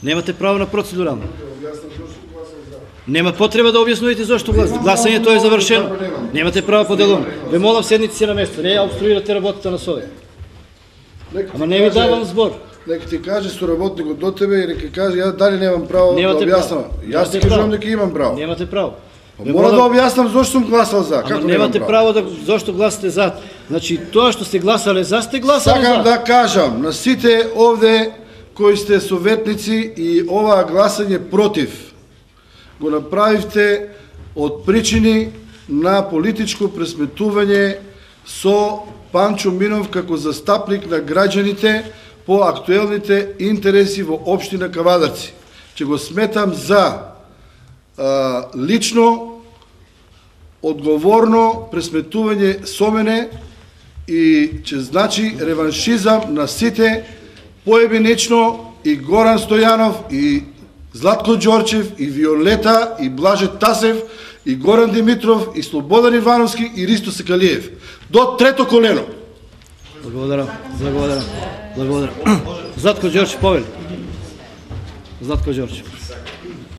Немате право на процедурално. Нема потреба да објаснувате зошто гласате. Гласањето е завршено. Немате право поделувам. Ве молам седнете си на место, не ја обструирате работата на СОЕ. Ама не ви давам збор. Нека ти каже соработникот до тебе и нека каже ја дали немам право да објаснам. Јас ти кажувам дека имам право. Немате право. Мора да објаснам зошто сум гласал за. Ама немате право да зошто гласате за. Значи тоа што сте гласале за, сте гласале за. Сакам да кажам на сите овде кои сте советници и оваа гласање против го направивте од причини на политичко пресметување со Панчо Минов како застапник на граѓаните по актуелните интереси во општина Кавадарци. Че го сметам за лично одговорно пресметување со мене и че значи реваншизам на сите поебенечно и Горан Стојанов и Златко Ѓорчев и Виолета и Блаже Тасев и Горан Димитров и Слободан Ивановски и Ристо Секалиев. До трето колено. Благодарам. Златко Ѓорчев повели. Златко Ѓорчев.